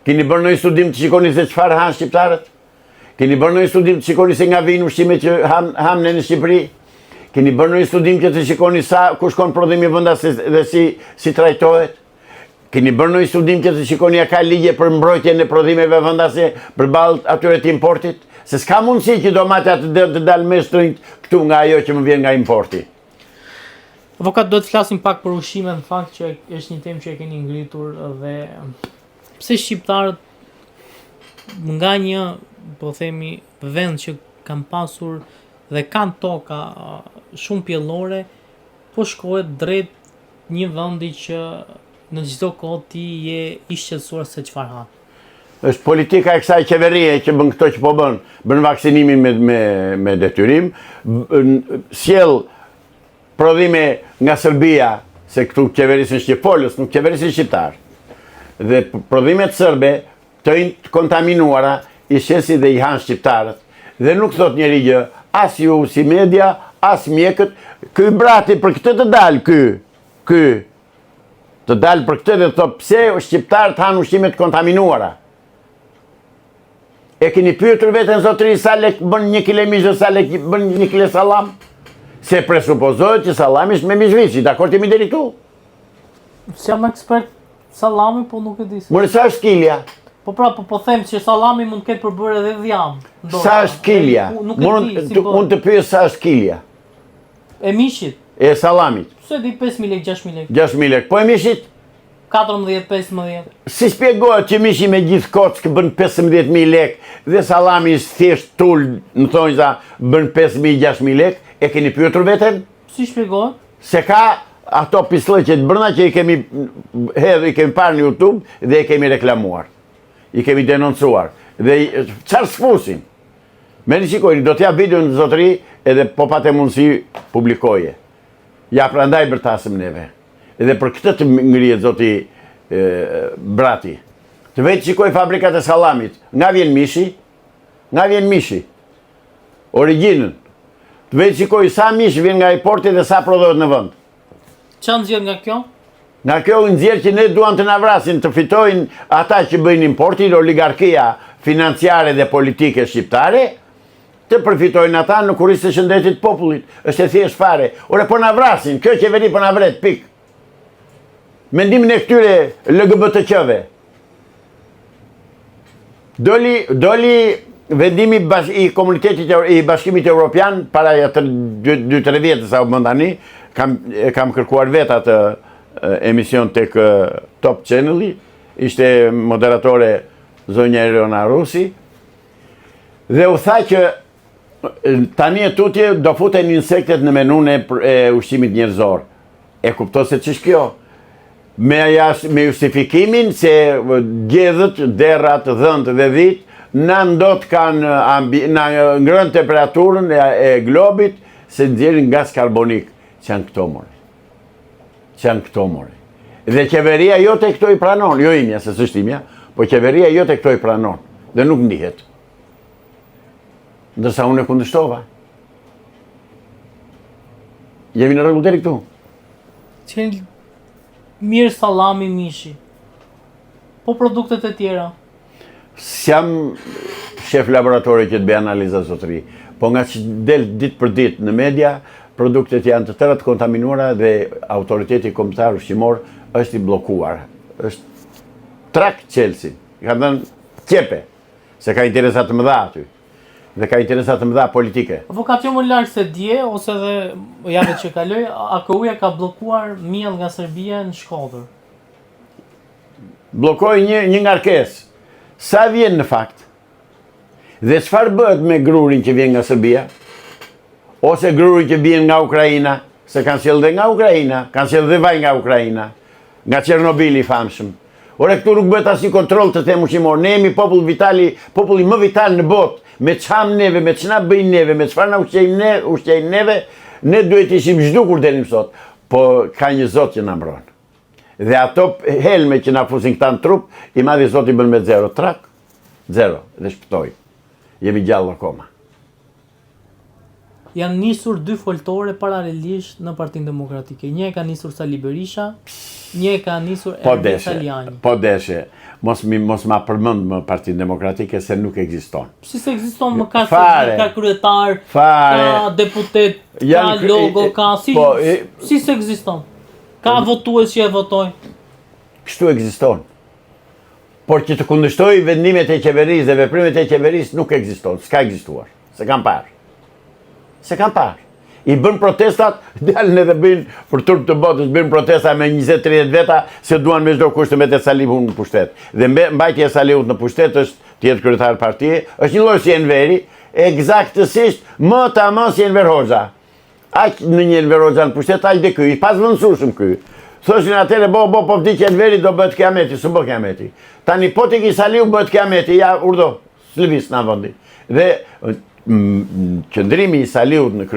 Keni bërë ndonjë studim të shikoni se çfarë hanë shqiptarët? Keni bërë ndonjë studim të shikoni se nga vijnë ushqimet që hanë në Shqipëri? Keni bërë ndonjë studim që të shikoni ku shkon prodhimi vendas dhe si trajtohet? Keni bërë ndonjë studim që të shikoni a ka ligje për mbrojtjen e prodhimeve vendase përballë atyre të importit? Se s'ka mundësi që domatat të dalë me shtrinjt këtu nga ajo që më vjen nga importi. Avokat, do të flasim pak për ushqime, në fakt që është një temë që e keni ngritur dhe pse shqiptarët nga një, po themi, vend që kanë pasur dhe kanë toka shumë pjellore, po shkohet drejt një vendi që në çdo kohë ti je i shqetësuar se çfarë ha. Është politika e kësaj qeverie që bën këto që po bën vaksinimin me detyrim, sjell prodhime nga Serbia, se këtu qeverisin Shqipolës, nuk qeverisin shqiptar. Dhe prodhimet serbe të kontaminuara i shesi dhe i hanë shqiptarët. Dhe nuk thot njeri gjë, as ju si media, as mjekët, ky brati për këtë të dalë, të dalë për këtë dhe të thot pse shqiptarët hanë ushqimet kontaminuara. E keni pyetur veten zotëri sa lek bën 1 kile mish dhe sa lek bën 1 kile sallam? Se presupozohet që sallami është me mishvici, dakord jemi deri këtu? Jam ekspert sallami, po nuk e di. More sa është kilja? Po them që sallami mund të ketë përbërë edhe dhjam. Sa është kilja? Unë të pyes sa është kilja? E mishit? E sallamit? Se di 5.000 lek, 6.000 lek. 6.000 lek. Po e mishit? 14-15. Si shpjegohet që mishi me gjithë kockë bën 15.000 lek dhe sallami thjesht tul, në thonjza, bën 5.000-6.000 lek? E keni pyetur veten? Si shpjegohet? Se ka ato pislëqet brenda që i kemi hedhur, i kemi parë në YouTube dhe i kemi reklamuar. I kemi denoncuar. Dhe çfarë sfusin? Merrni shikojeni, do t'jap videon zotëri edhe po patë mundësi publikoje. Ja prandaj bërtasëm neve. Edhe për këtë të ngrihet zoti Brati. Të vetë shikoj fabrikat e sallamit. Nga vjen mishi? Nga vjen mishi? Origjinën. Të vetë shikoj sa mish vjen nga importi dhe sa prodhohet në vend. Çfarë nxjerr nga kjo? Nga kjo nxjerr që ne duan të na vrasin, të fitojnë ata që bëjnë importin, oligarkia financiare dhe politike shqiptare, të përfitojnë ata në kurriz të shëndetit popullit. Është e thjesht fare. Ore po na vrasin, kjo qeveri po na vret, pik. Mendimin e këtyre LGBT-qëve. Doli vendimi i komunitetit i Bashkimit Evropian para 2-3 vjetë sa u bën tani, kam kërkuar vet atë emision tek Top Channel-i, ishte moderatore zonja Elona Rusi, dhe u tha që tani e tutje do futen insektet në menun e ushqimit njerëzor. E kupto se ç'është kjo? Me justifikimin se gjedhët, derrat, dhënt dhe dhit na ndot kanë ngrënë temperaturën e globit se nxjerrin gaz karbonik. Çan këto more. Çan këto more. Dhe qeveria jote këto i pranon, jo imja, se s'është imja, po qeveria jote këto i pranon dhe nuk ndihet. Ndërsa unë e kundërshtova. Jemi në rregull deri këtu. Qenë mirë sallami, mishi. Po produktet e tjera? S'jam shef laboratori që të bëj analiza zotëri, po nga që del ditë për ditë në media, produktet janë të tëra të kontaminuara dhe autoriteti kombëtar ushqimor është i bllokuar. Është trak Chelsea. Ka thënë qepe, se ka interesa të mëdha aty. Dhe ka interesa të mëdha politike. Avokat, jo më larg se dje ose edhe javën që kaloi, AKU-ja ka bllokuar miell nga Serbia në Shkodër. Bllokoi një ngarkesë. Sa vjen në fakt? Dhe çfarë bëhet me grurin që vjen nga Serbia? Ose grurin që vjen nga Ukraina? Se kanë sjellë dhe nga Ukraina, kanë sjellë dhe vaj nga Ukraina, nga Çernobili i famshëm. Ore këtu nuk bëhet asnjë kontroll të them ushqimor. Ne jemi populli më vital në botë. Me çam neve, me ç'na bëjnë neve, me çfarë na ushqejnë neve, ne duhet ishim zhdukur deri më sot. Po ka një Zot që na mbron. Dhe ato helme që na fusin këta në trup, i madhi Zoti bën me 0 trak, 0 dhe shpëtoi. Jemi gjallë akoma. Janë nisur 2 foltore paralelisht në Partinë Demokratike. Një e ka nisur Sali Berisha, Një e ka nisur Po Ervin deshe, Saliani. po deshe. Mos ma përmend më Partinë Demokratike se nuk ekziston. Si se ekziston më ka Fare. ka kryetar, Fare. ka deputet, ka Janë logo, ka si po, si se ekziston. Ka votues që e votojnë. Kështu ekziston. Por që të kundërshtoj vendimet e qeverisë dhe veprimet e qeverisë nuk ekziston, s'ka ekzistuar. Se kam parë. Se kam parë. I bën protestat, dalën edhe bëjnë për turp të botës, bëjnë protesta me 20-30 veta se duan me çdo kusht të mbetet Salihun në pushtet. Dhe mbajtja e Salihut në pushtet është të jetë kryetar partie, është një lloj si Enveri, eksaktësisht më tamam si Enver Hoxha. Aq në një Enver Hoxha në pushtet, aq dhe ky, i pasvendësueshëm ky. Thoshin atëre po vdi që Enveri do bëhet kiameti, s'u bë kiameti. Tani po te ki Salihu bëhet kiameti, ja urdo, s'lëviz në vendi. Dhe qëndrimi i Salihut në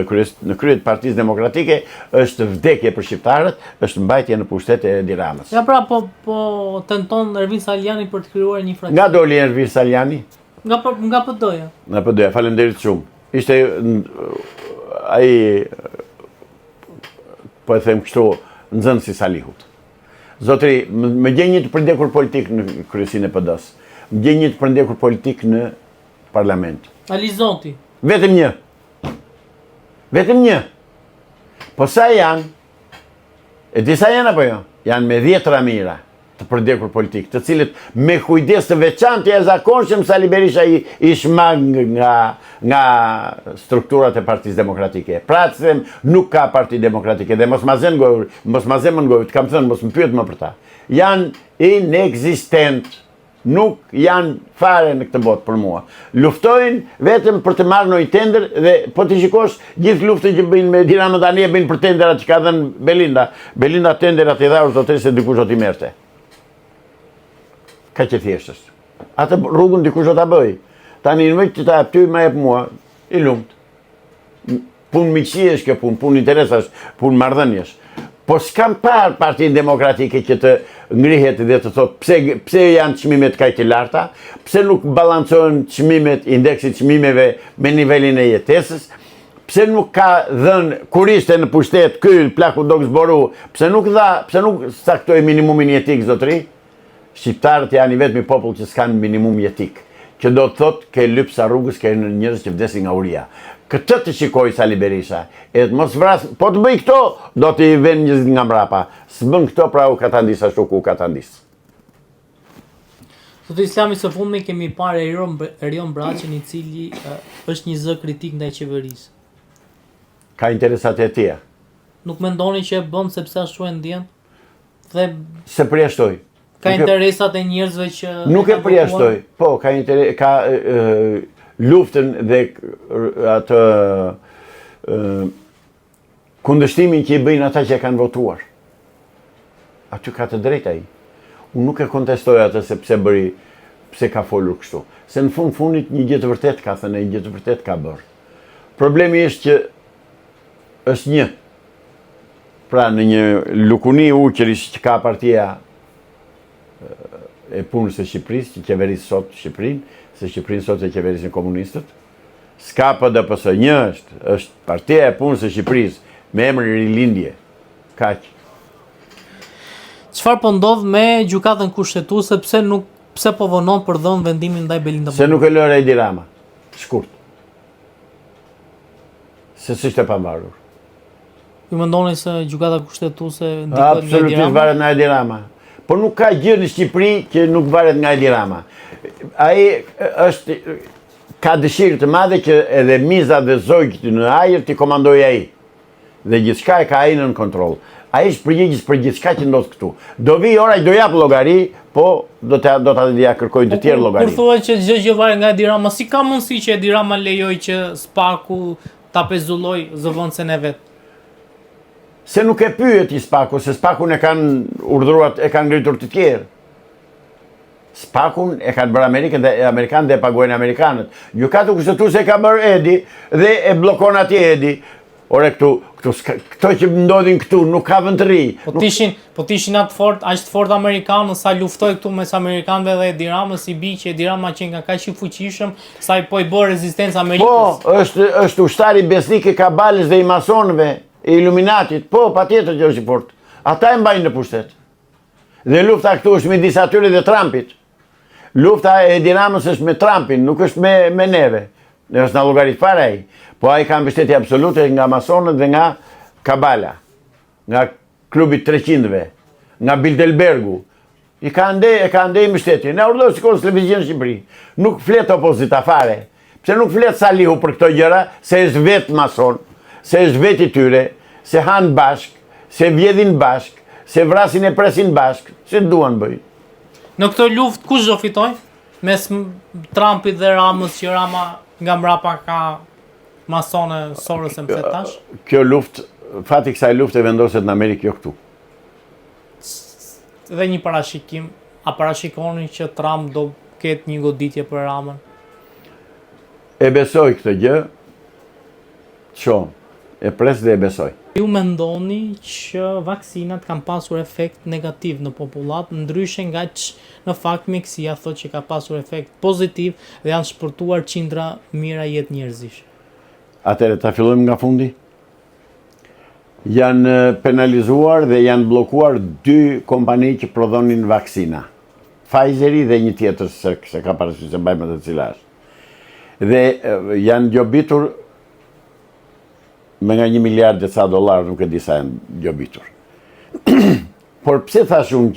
krye të Partisë Demokratike është vdekje për shqiptarët, është mbajtje në pushtet e Edi Ramës. Ja pra po tenton Ervin Saliani për të krijuar një fraksion. Nga doli Ervin Saliani? Nga PD-ja. Nga PD-ja, faleminderit shumë. Ishte ai po e them kështu nxënësi i Salihut. Zotri, më gjen një të përndekur politik në kryesinë e PD-s. Më gjen një të përndekur politik në parlament. Alizoti. Vetëm një. Vetëm një. Po sa janë? E disa janë apo jo? Janë me 10 ramira të përndekur politik, të cilët me kujdes të veçantë e zakonshëm Sali Berisha i shmang nga strukturat e Partisë Demokratike. Pra të them, nuk ka Parti Demokratike dhe mos ma zemë në gojë, të kam thënë, mos më pyet më për ta. Janë inexistent. Nuk janë fare në këtë botë për mua. Luftojnë vetëm për të marrë në i tender dhe po të shikosh gjithë luftën që bëjnë me Edi Ramën tani e bëjnë për tenderat që ka dhënë Belinda. Belinda tenderat i dha zotëri se dikush do t'i merrte. Ka që thjesht është. Atë rrugën dikush do ta bëj. Tani në vend që ta ty më jep mua, i lumt. Punë miqësie është kjo punë interesash, punë marrëdhënies. Po s'kam parë Partinë Demokratike që të ngrihet dhe të thotë pse janë çmimet kaq të larta, pse nuk balancohen çmimet, indeksi i çmimeve me nivelin e jetesës, pse nuk ka dhënë kur ishte në pushtet ky plaku do zboru, pse nuk saktoi minimumin jetik zotëri? Shqiptarët janë i vetmi popull që s'kan minimum jetik, që do të thotë ke lypsa rrugës, ke njerëz që vdesin nga uria. Këtë të shikoj Sali Berisha, e të mos vras, po të bëj këto, do t'i ven njëzit nga mbrapa. S'bën këto, pra u ka të ndis, ashtu ku ka të ndis. Zotë Islami, së fundmi kemi parë Erion Braçin, i cili është një zë kritik ndaj qeverisë. Ka interesat e tia. Nuk mendoni që e bën sepse ashtu e ndjen? Dhe se përjashtoj. Ka interesat e njerëzve që nuk e përjashtoj. Po, ka luftën dhe atë kundërshtimin që i bëjnë ata që e kanë votuar. Aty ka të drejtë ai. Unë nuk e kontestoj atë se pse ka folur kështu. Se në fundit një gjë të vërtet ka thënë, një gjë të vërtet ka bërë. Problemi është që është një. Pra në një lukuni uqërish që ka partia e punës e Shqipërisë, që qeverisë sot Shqipërinë, se Shqipërinë sot e qeverisin komunistët. S'ka PDPS, një është partia e punës e Shqipërisë, me emrin Rilindje. Kaq. Çfarë po ndodh me gjykatën kushtetuese, pse po vonon për dhënë vendimin ndaj Belinda Bojrami? Se nuk e lëre Edi Rama. Shkurt. Se s'ishte e pambarur. Ju mendoni se gjykata kushtetuese ndikon nga Edi Rama? Absolutisht varet nga Edi Rama. Po nuk ka gjë në Shqipëri që nuk varet nga Edi Rama. Ai ka dëshirë të madhe që edhe miza dhe zogjt në ajër t'i komandoj ai. Dhe gjithçka e ka ai nën kontroll. Ai është përgjegjës për gjithçka që ndodh këtu. Do vi ora do jap llogari, po do ta dia kërkojnë të tjerë llogari. Kur thuhet që çdo gjë varet nga Edi Rama, si ka mundësi që Edi Rama lejoj që Spaku ta pezulloj zëvendësen e vet? Se nuk e pyet i Spaku, se Spakun e kanë urdhëruar, e kanë ngritur të tjerë. Spakun e kanë bërë Amerikanë dhe e paguajnë Amerikanët. Gjykata kushtetuese e ka bërë Edi dhe e bllokon atje Edi. Ore këto që ndodhin këtu nuk ka vend të ri. Po tishin atë fort, aq të fort amerikanë sa luftoi këtu mes amerikanëve dhe Edi Ramës, i bi që Edi Rama që nga kaq i fuqishëm, sa i po i bë rezistencë Amerikës. Po, është ushtari besnik i kabalës dhe i masonëve, e Illuminatit. Po, patjetër që është i fort. Ata e mbajnë në pushtet. Dhe lufta këtu është midis atyre dhe Trumpit. Lufta e Edi Ramës është me Trumpin, nuk është me neve. Ne është në llogarit para ai. Po ai ka mbështetje absolute nga masonët dhe nga Kabala, nga klubi 300-ve, nga Bilderbergu. E ka ndej mbështetje. Ne urdhëroj sikur televizion në Shqipëri. Nuk flet opozita fare. Pse nuk flet Salihu për këto gjëra, se është vetë mason, se është vetë i tyre, se hanë bashk, se vjedhin bashk, se vrasin e presin bashk, se duan bëj. Në këtë luftë kush do fitoj? Mes Trumpit dhe Ramës, që Rama nga mbrapa ka masone Soros e më tash? Kjo luftë, fati kësaj lufte vendoset në Amerikë, jo këtu. Dhe një parashikim, a parashikoni që Trump do ketë një goditje për Ramën? E besoj këtë gjë, e pres dhe e besoj. Ju mendoni që vaksinat kanë pasur efekt negativ në popullat, ndryshe nga që në fakt mjekësia thotë që ka pasur efekt pozitiv dhe janë shpërtuar qindra mira jetë njerëzish. Atëre ta fillojmë nga fundi. Janë penalizuar dhe janë blokuar 2 kompani që prodhonin vaksina. Pfizeri dhe një tjetër se ka parasysh se mbajmë të cila është. Dhe janë gjobitur me nga $1 miliard e ca dollar, nuk e di sa janë gjobitur. Por pse thash unë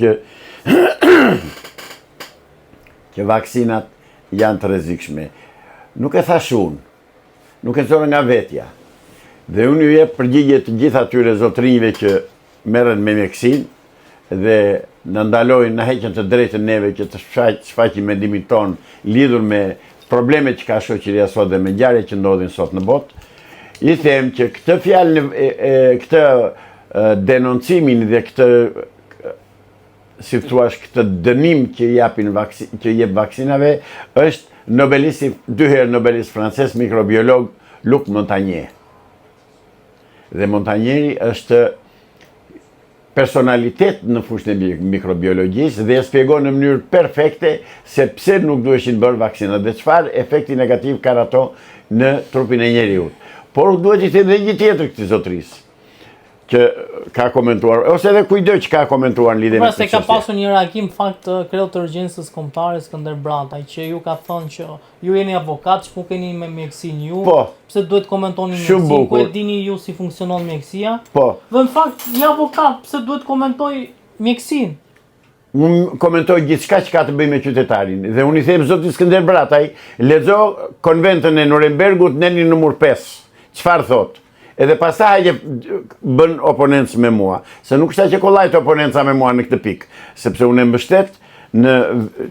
që vaksinat janë të rrezikshme? Nuk e thash unë, nuk e nëzore nga vetja. Dhe unë ju jep përgjigje të gjitha atyre zotrinjve që merren me mjekësinë dhe në ndalojnë, në heqen të drejtën neve që të shfaqim mendimin ton lidhur me problemet që ka shoqëria sot dhe me ngjarjet që ndodhin sot në botë. I them që këtë fjalë, këtë denoncimin dhe këtë, si thuash, këtë dënim që jep vaksinave, është nobelisti, 2 herë nobelist francez, mikrobiolog Luc Montagnier. Dhe Montagneri është personalitet në fushën e mikrobiologjisë dhe e shpjegon në mënyrë perfekte se pse nuk duheshin bërë vaksinat dhe çfarë efekti negativ ka ato në trupin e njeriut. Por duhet i them dhe një tjetër këtij zotrisë që ka komentuar, ose edhe kujdo që ka komentuar në lidhje me këtë çështje. Ka pasur një reagim fakt kreu të urgjencës kombëtare Skënder Brataj, që ju ka thënë që ju jeni avokat, që keni me mjekësinë ju, pse duhet komentoni mjekësinë, ku e dini ju si funksionon mjekësia? Dhe në fakt, një avokat, pse duhet komentoj mjekësinë? Unë komentoj gjithçka që ka të bëjë me qytetarin. Dhe unë i them zotit Skënder Brataj, lexo konventën e Norimbergut neni numër 5. Çfarë thotë? Edhe pastaj bën oponencë me mua, se nuk është që kollajt oponenca me mua në këtë pikë, sepse unë e mbështet në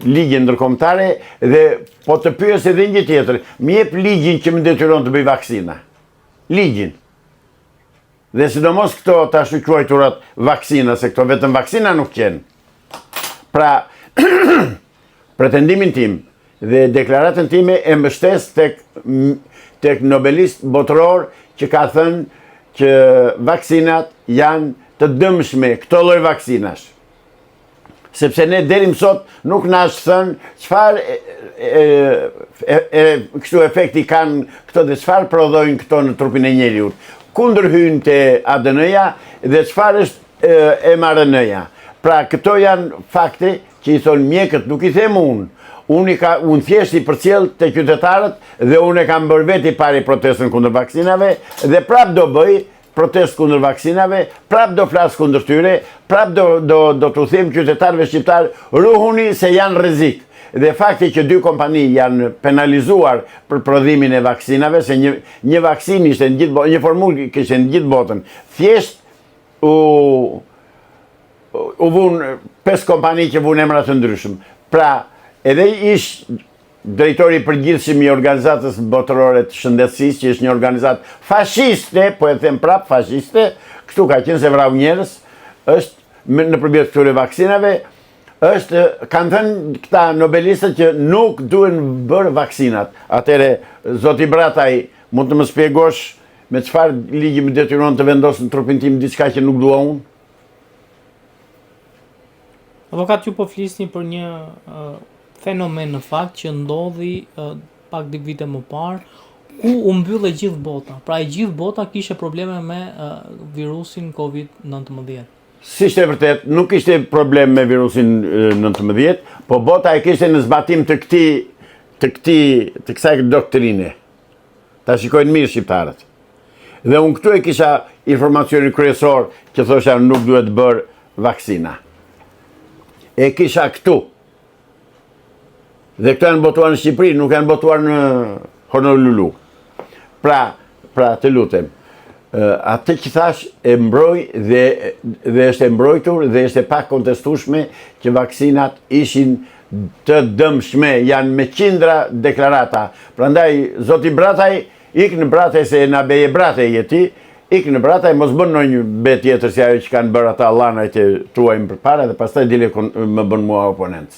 ligjin ndërkombëtare dhe po të pyes edhe një tjetër, më jep ligjin që më detyron të bëj vaksina. Ligjin. Dhe sidomos këto tash quajturat vaksina, se këto vetëm vaksina nuk qenë. Pra, pretendimin tim dhe deklaratën time e mbështes tek nobelist botëror që ka thënë që vaksinat janë të dëmshme, këto lloj vaksinash. Sepse ne deri më sot nuk na është thënë çfarë kështu efekti kanë këto dhe çfarë prodhojnë këto në trupin e njeriut. Kundër hyn te ADN-ja dhe çfarë është mRNA-ja. Pra këto janë fakte që i thonë mjekët, nuk i them unë. Unë thjesht i përcjell të qytetarët dhe unë e kam bërë veti pari protestën kundër vaksinave dhe prap do bëj protestë kundër vaksinave, prap do flas kundër tyre, prap do t'u them qytetarëve shqiptar, ruhuni se janë rrezik. Dhe fakti që 2 kompani janë penalizuar për prodhimin e vaksinave, se një vaksinë ishte në gjithë botën, një formulë kishte në gjithë botën, thjesht u vunë 5 kompani që vunë emra të ndryshëm. Pra, edhe ish drejtori i përgjithshëm i organizatës botërore të shëndetësisë, që është një organizatë fashiste, po e them prap fashiste, kështu ka qenë se vrau njerëz, është nëpërmjet këtyre vaksinave, kanë thënë këta nobelistët që nuk duhen bërë vaksinat. Atëre, zoti Brataj, mund të më shpjegosh me çfarë ligji më detyron të vendos në trupin tim diçka që nuk dua unë? Avokat, ju po flisni për një fenomen në fakt që ndodhi pak vite më parë, ku u mbyllë gjithë bota. Pra e gjithë bota kishte probleme me virusin COVID-19. si ishte vërtet, nuk ishte problem me virusin 19, po bota e kishte në zbatim të kësaj doktrine. Ta shikojnë mirë shqiptarët. Dhe unë këtu e kisha informacionin kryesor që thosha nuk duhet bërë vaksina. E kisha këtu. Dhe këto janë botuar në Shqipëri, nuk janë botuar në Honolulu. Pra të lutem, atë që thash e mbroj dhe është e mbrojtur dhe është e pa kontestueshme që vaksinat ishin të dëmshme, janë me qindra deklarata. Prandaj, zoti Brataj, ik në Brataj se na beje Brataj jeti, ik në Brataj mos bën ndonjë be tjetër si ajo që kanë bërë ata llanaj që tuajmë përpara dhe pastaj dile më bën mua oponent.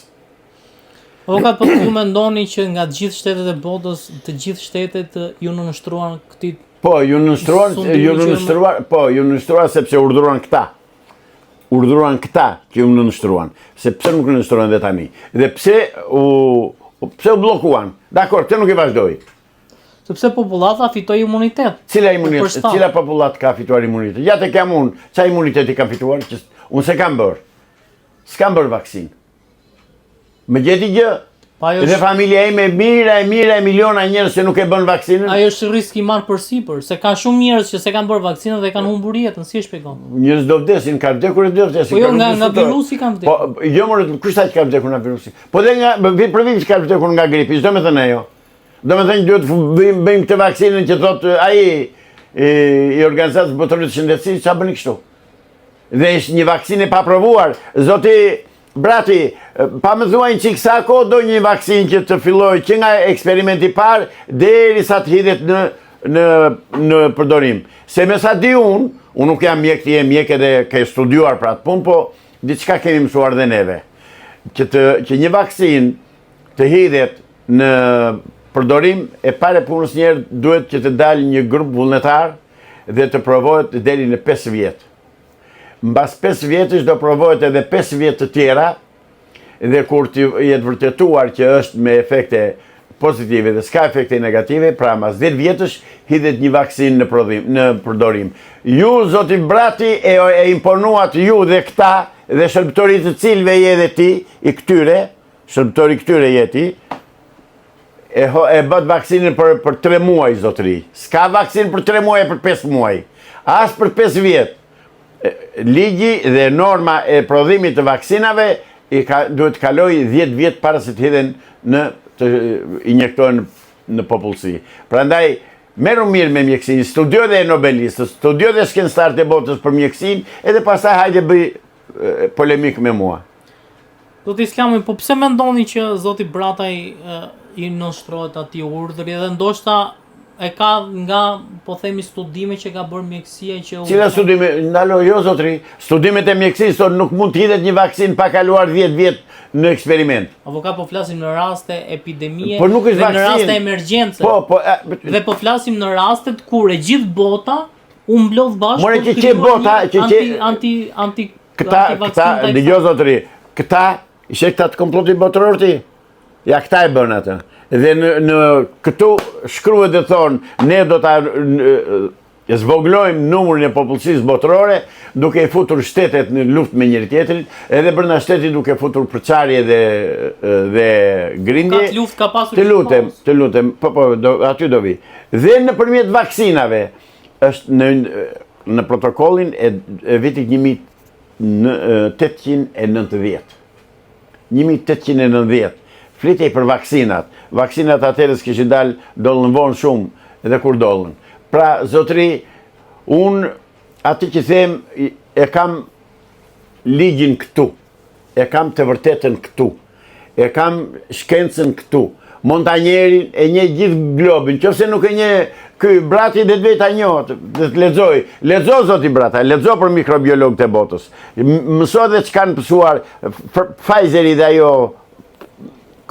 Avokat, po ju mendoni që nga të gjithë shtetet e botës, të gjithë shtetet ju nënshtruan këtij? Po, ju nënshtruan sepse urdhëruan këta. Urdhëruan këta që ju nënshtruan. Se pse nuk nënshtruan dhe tani? Dhe pse u bllokuan? Dakor, pse nuk i vazhdoi? Sepse popullata fitoi imunitet. Cila imunitet? Cila popullat ka fituar imunitet? Ja tek jam unë, çfarë imuniteti kam fituar? Unë se kam bërë. S'kam bërë vaksinë. Më gjeti gjë. Dhe familja ime mira e miliona njerëz që nuk e bën vaksinën. Ajo është risk i marrë përsipër, se ka shumë njerëz që se kanë bërë vaksinën dhe kanë humbur jetën, si e shpjegon? Njerëz do vdesin, ka vdekur e do vdesin. Po jo, nga virusi kanë vdekur. Po jo më kushta që ka vdekur nga virusi. Po dhe nga për vit që ka vdekur nga gripi, çdo më thënë ajo. Do më thënë duhet bëjmë këtë vaksinën që thotë ai i organizatës botërore të shëndetësisë, çfarë bëni kështu? Dhe është një vaksinë e paprovuar. Zoti Brati, pa më thuajnë që kësa ko do një vaksin që të filloj që nga eksperimenti parë derisa të hidhet në përdorim. Se me sa di unë nuk jam mjek të jem mjek edhe ke studiuar pra të punë, po diçka kemi mësuar dhe neve. Që një vaksin të hidhet në përdorim e pare punës njerë duhet që të dalë një grup vullnetar dhe të provohet të deri në 5 vjetë. Mbas 5 vjetësh do provohet edhe 5 vjetë të tjera dhe kur të jetë vërtetuar që është me efekte pozitive dhe s'ka efekte negative, pra mas 10 vjetësh hidhet një vaksin në përdorim. Ju, zoti Brati, e imponuat ju dhe këta dhe shërbëtorit të cilve je dhe ti, i këtyre, shërbëtori këtyre jeti, e bët vaksinën për 3 muaj, zotëri. S'ka vaksin për 3 muaj e për 5 muaj. As për 5 vjetë. Ligji dhe norma e prodhimit të vaksinave duhet kaloj 10 vjetë para se të hidhen të injektohen në popullsi. Prandaj, meru mirë me mjekësin, studio dhe nobelistës, studio dhe shkencëtarët e botës për mjekësin, edhe pastaj hajde bëj polemik me mua. Zoti Islami, po pse mendoni që zoti Brataj i nënshtrohet atij urdhri dhe ndoshta e ka nga, po themi, studime që ka bërë mjekësia që... Cila studime? Ndalo, jo, zotri. Studimet e mjekësisë nuk mund të hidhet një vaksin pa kaluar 10 vjetë në eksperiment. Avokat, po flasim në raste epidemie dhe në raste emergjence. Dhe po flasim në rastet kur e gjithë bota u mblodh bashkë për të krijuar anti-vaksin. Dëgjoj, zotri, këta ishe këta të komplotit botëror ti? Ja, këta e bën atë. Dhe në këtu shkruhet dhe thonë, ne do ta zvoglojmë numrin e popullsisë botërore duke i futur shtetet në luftë me njëri tjetrin, edhe brenda shtetit duke futur përçarje dhe grindje. Ka luftë ka pasur. Të lutem, po, aty do vi. Dhe nëpërmjet vaksinave është në protokollin e vitit 1890. 1890. Flitej për vaksinat. Vaksinat atërës këshin dalë, dollën vonë shumë edhe kur dollën. Pra, zotri, unë ati që them, e kam ligjin këtu, e kam të vërtetën këtu, e kam shkencën këtu, montanjerin e një gjithë globin, qëse nuk e një këj Brati dhe të veta njohët, dhe të lexoj. Lexo, zoti Brata, lexo për mikrobiolog të botës. Mëso dhe që kanë pësuar Pfizeri dhe ajo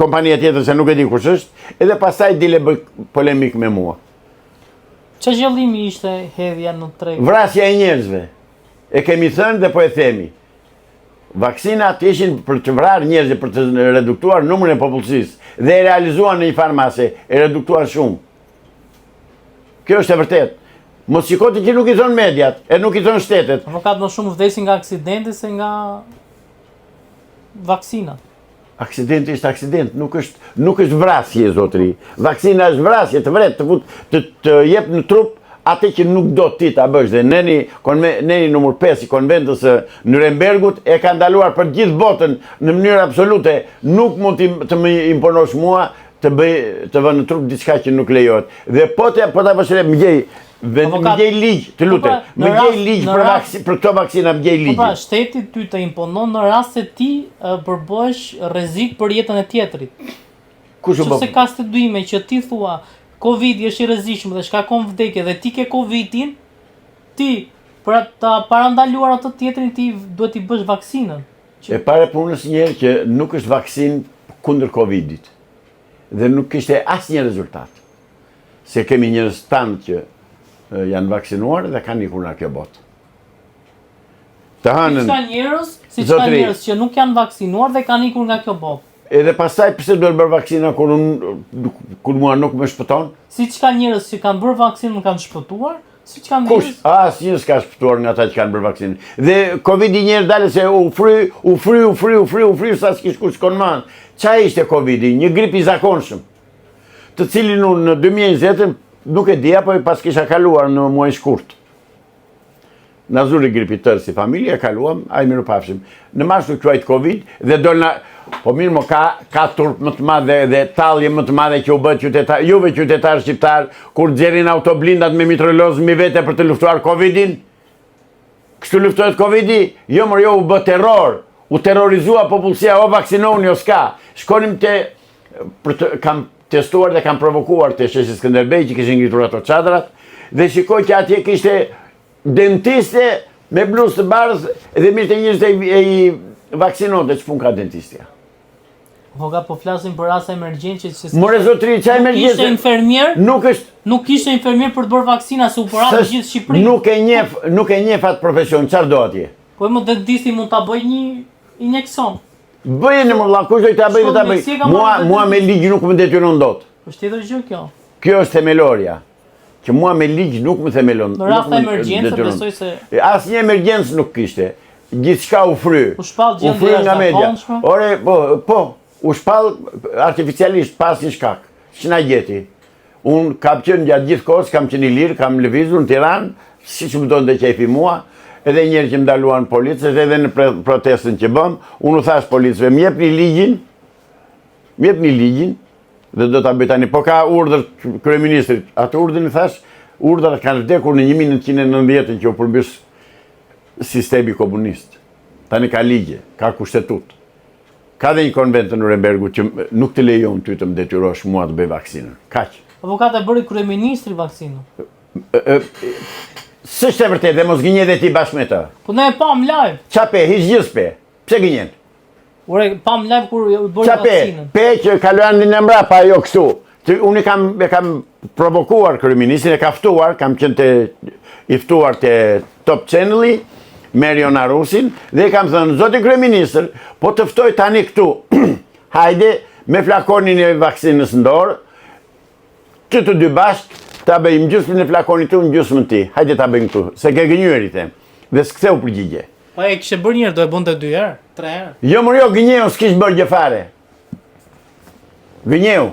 kompania tjetër se nuk e di kush është, edhe pastaj dile bëj polemik me mua. Çfarë qëllimi ishte hedhja në treg? Vrasja e njerëzve. E kemi thënë dhe po e themi. Vaksinat ishin për të vrarë njerëzve, për të reduktuar numrin e popullsisë, dhe e realizuan në një farmase, e reduktuan shumë. Kjo është e vërtet. Mos shikoti që nuk i thonë mediat, e nuk i thonë shtetet. Avokat, më shumë vdesin nga aksidenti se nga vaksinat. Aksidenti është aksident, nuk është vrasje, zotëri. Vaksina është vrasje, të vret, të jep në trup atë që nuk do ti ta bësh. Dhe neni numër 5 i konventës së Nurembergut e ka ndaluar për gjithë botën në mënyrë absolute. Nuk mund të më imponosh mua të vë në trup diçka që nuk lejohet. Dhe po ta vëshre më gjej ligj, të lutem. Më gjej ligj për këto vaksina, më gjej ligj. Po pra, shteti ty të imponon në rast se ti përbësh rrezik për jetën e tjetrit. Kush u bë? Nëse ka studiме që ti thua Covid është i rrezikshëm dhe shkakon vdekje dhe ti ke Covidin, ti për ta parandaluar atë tjetrin ti duhet i bësh vaksinën. E pare punës njerë që nuk është vaksinë kundër Covidit. Dhe nuk kishte asnjë rezultat. Se kemi njerëz tanë që janë vaksinuar dhe kanë ikur nga kjo botë. Të hanën. Si ka njerëz që nuk janë vaksinuar dhe kanë ikur nga kjo botë. Edhe pastaj pse duhet bërë vaksina kur mua nuk më shpëton? Siç ka njerëz që kanë bërë vaksinën kanë shpëtuar, siç kanë njerëz. Kush? Asnjë s'ka shpëtuar nga ata që kanë bërë vaksinën. Dhe Covidi njerë dalë se u fry sa s'kish kush konman. Qa ishte Covidi? Një grip i zakonshëm. Të cilin unë në 2020 nuk e di apo pas kisha kaluar në muaj shkurt. Na zuri gripi tërë si familje, kaluam, ai miru pafshim. Në mars nuk quajt Covid dhe dolna, po mirë mo ka turp më të madhe dhe tallje më të madhe që u bët juve qytetarë shqiptar, kur xherin autoblindat me mitroloz mi vete për të luftuar Covidin. Kështu luftohet Covidi? Jo, jo u bë terror. U terrorizua popullsia, o vaksinoni o s'ka. Shkonim kam testuar dhe kam provokuar të sheshi Skënderbej që kishin ngritur ato çadrat dhe shikoj që atje kishte dentiste me bluzë të bardhë dhe mirë të njështë e i vaksinonte, që pun ka dentistja. Po flasim për raste emergjenci që More zotri, qa emergjenci? Kishte infermier? Nuk kishte infermier për të bërë vaksina, se u përra gjithë Shqipërinë. Nuk e njeh atë profesion, çfarë do atje? Po më dentisti mund ta bëj një injeksion. Bëje në mëlla, kush do ta bëj ta bëj. Mua me ligj nuk më detyron dot. Po tjetër gjë kjo. Kjo është themelorja. Që mua me ligj nuk më themelon. Në rast emergjencë besoj se asnjë emergjencë nuk kishte. Gjithçka u fry. U shpall gjendja nga media. Ore, u shpall artificialisht pas një shkak. Ç'na gjeti. Un kam qenë gjatë gjithë kohës, kam qenë i lirë, kam lëvizur në Tiranë, siç më donte qefi mua. Edhe njerë që më daluan policës, edhe në protestën që bëm, unë u thash policëve, më jepni ligjin, dhe do ta bëj tani, po ka urdhër kryeministrit, atë urdhën i thash, urdhërat kanë vdekur në 1990 që u përmbys sistemi komunist. Tani ka ligje, ka kushtetut. Ka dhe një konvent në Nurembergu që nuk të lejon ty të më detyrosh mua të bëj vaksinën. Kaq. Avokat e bëri kryeministri vaksinën. S'është e vërtet dhe mos gënje dhe ti bashkë me të. Po ne e pam live. Qa pe, hiç gjithë pse gënjen? Ore, pam live kur bëri vaksinën. Pe që kaluan në mbrapa ajo kështu. Unë e kam provokuar kryeministrin, e ka ftuar, kam qenë i ftuar te Top Channel-i, Merion Arusin, dhe i kam thënë, zoti kryeministër, po të ftoj tani këtu, hajde me flakonin e vaksinës në dorë, që të dy bashkë, ta bëjmë gjysmën e flakonit tu, në gjysmën ti. Hajde ta bëjmë këtu, se ke gënjur i them. Dhe s'ktheu përgjigje. Po e kishe bërë njërë, do e bënte 2 herë, 3 herë. Jo, gënjeu, s'kish bërë gjë fare. Gënjeu,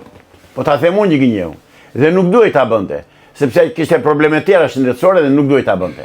po ta them unë që gënjeu. Dhe nuk duhet ta bënte, sepse kishte probleme tjera shëndetësore dhe nuk duhet ta bënte.